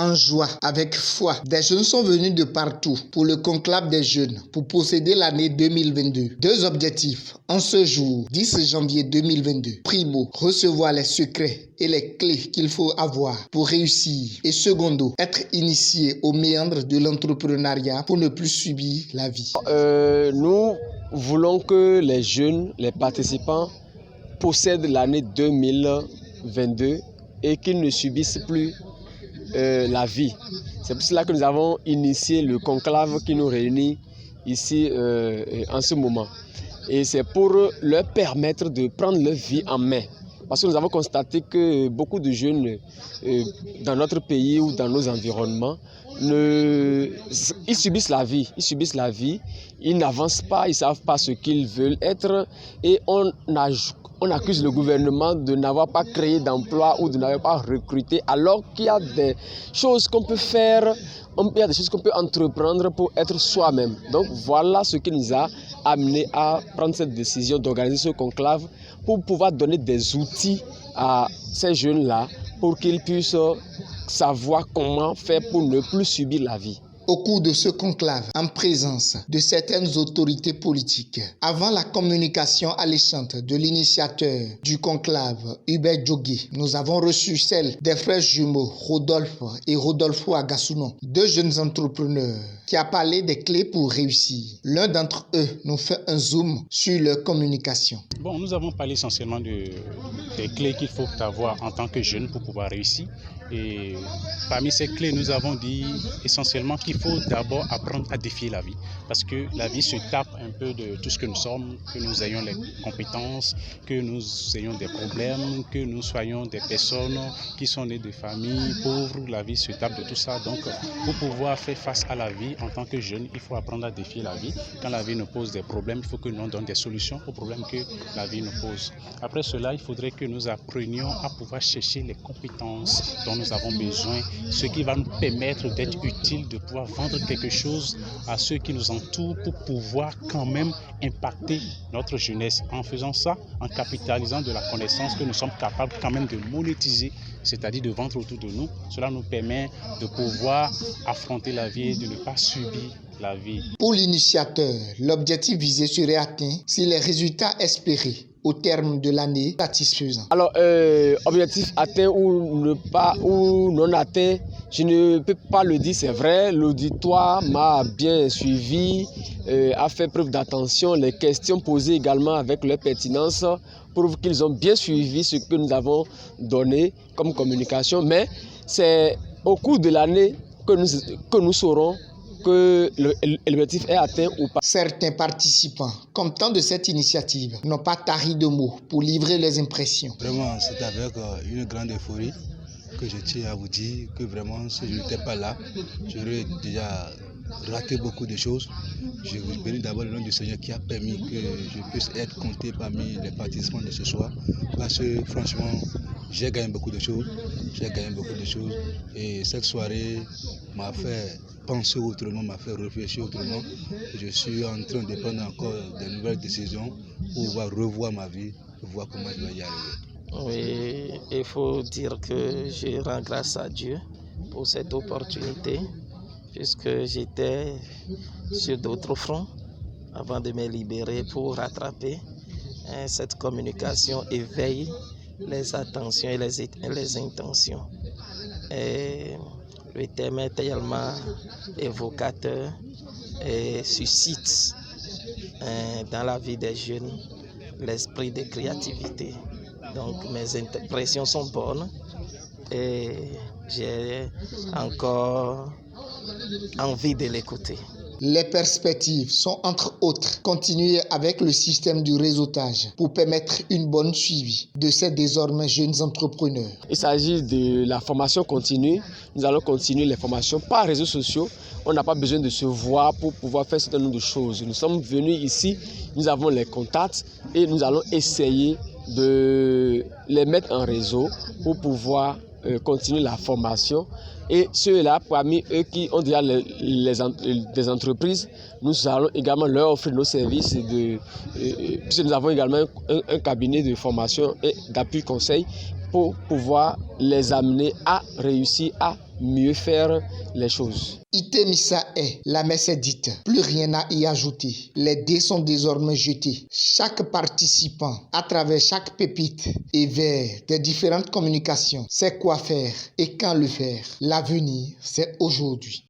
En joie, avec foi, des jeunes sont venus de partout pour le conclave des jeunes pour posséder l'année 2022. Deux objectifs en ce jour, 10 janvier 2022. Primo, recevoir les secrets et les clés qu'il faut avoir pour réussir. Et secondo, être initié aux méandres de l'entrepreneuriat pour ne plus subir la vie. Nous voulons que les jeunes, les participants, possèdent l'année 2022 et qu'ils ne subissent plus la vie. C'est pour cela que nous avons initié le conclave qui nous réunit ici en ce moment. Et c'est pour leur permettre de prendre leur vie en main. Parce que nous avons constaté que beaucoup de jeunes dans notre pays ou dans nos environnements, ils subissent la vie. Ils n'avancent pas, ils ne savent pas ce qu'ils veulent être. Et on accuse le gouvernement de n'avoir pas créé d'emploi ou de n'avoir pas recruté, alors qu'il y a des choses qu'on peut faire, il y a des choses qu'on peut entreprendre pour être soi-même. Donc voilà ce qui nous a amené à prendre cette décision d'organiser ce conclave pour pouvoir donner des outils à ces jeunes-là pour qu'ils puissent savoir comment faire pour ne plus subir la vie. Au cours de ce conclave, en présence de certaines autorités politiques, avant la communication alléchante de l'initiateur du conclave, Hubert Djogui, nous avons reçu celle des frères jumeaux Rodolphe et Rodolfo Agassuno, deux jeunes entrepreneurs qui a parlé des clés pour réussir. L'un d'entre eux nous fait un zoom sur leur communication. Bon, nous avons parlé essentiellement des clés qu'il faut avoir en tant que jeune pour pouvoir réussir. Et parmi ces clés, nous avons dit essentiellement qu'il faut d'abord apprendre à défier la vie. Parce que la vie se tape un peu de tout ce que nous sommes, que nous ayons les compétences, que nous ayons des problèmes, que nous soyons des personnes qui sont nées de familles pauvres. La vie se tape de tout ça. Donc, pour pouvoir faire face à la vie en tant que jeune, il faut apprendre à défier la vie. Quand la vie nous pose des problèmes, il faut que nous donnions des solutions aux problèmes que la vie nous pose. Après cela, il faudrait que nous apprenions à pouvoir chercher les compétences dont nous avons besoin, ce qui va nous permettre d'être utile, de pouvoir vendre quelque chose à ceux qui nous entourent pour pouvoir quand même impacter notre jeunesse. En faisant ça, en capitalisant de la connaissance que nous sommes capables quand même de monétiser, c'est-à-dire de vendre autour de nous, cela nous permet de pouvoir affronter la vie et de ne pas subir la vie. Pour l'initiateur, l'objectif visé serait atteint si les résultats espérés au terme de l'année satisfaisant. Alors, objectif atteint ou non atteint, je ne peux pas le dire, c'est vrai. L'auditoire m'a bien suivi, a fait preuve d'attention. Les questions posées également avec leur pertinence prouvent qu'ils ont bien suivi ce que nous avons donné comme communication. Mais c'est au cours de l'année que nous saurons que l'objectif est atteint ou pas. Certains participants, content de cette initiative, n'ont pas tari de mots pour livrer leurs impressions. Vraiment, c'est avec une grande euphorie que je tiens à vous dire que vraiment, si je n'étais pas là, j'aurais déjà raté beaucoup de choses. Je vous bénis d'abord le nom du Seigneur qui a permis que je puisse être compté parmi les participants de ce soir. Parce que franchement, j'ai gagné beaucoup de choses. Et cette soirée m'a fait penser autrement, m'a fait réfléchir autrement. Je suis en train de prendre encore de nouvelles décisions pour pouvoir revoir ma vie, pour voir comment je vais y arriver. Oui, il faut dire que je rends grâce à Dieu pour cette opportunité, puisque j'étais sur d'autres fronts avant de me libérer pour rattraper. Cette communication éveille les attentions et les intentions. Et le thème est tellement évocateur et suscite dans la vie des jeunes l'esprit de créativité. Donc mes impressions sont bonnes et j'ai encore envie de l'écouter. Les perspectives sont entre autres continuer avec le système du réseautage pour permettre une bonne suivi de ces désormais jeunes entrepreneurs. Il s'agit de la formation continue. Nous allons continuer les formations par réseaux sociaux. On n'a pas besoin de se voir pour pouvoir faire un certain nombre de choses. Nous sommes venus ici, nous avons les contacts et nous allons essayer de les mettre en réseau pour pouvoir continuer la formation. Et ceux-là, parmi eux qui ont déjà des entreprises, nous allons également leur offrir nos services, puisque nous avons également un cabinet de formation et d'appui conseil pour pouvoir les amener à réussir à mieux faire les choses. Itemissa est, la messe est dite, plus rien à y ajouter. Les dés sont désormais jetés. Chaque participant, à travers chaque pépite et vers des différentes communications, sait quoi faire et quand le faire. L'avenir, c'est aujourd'hui.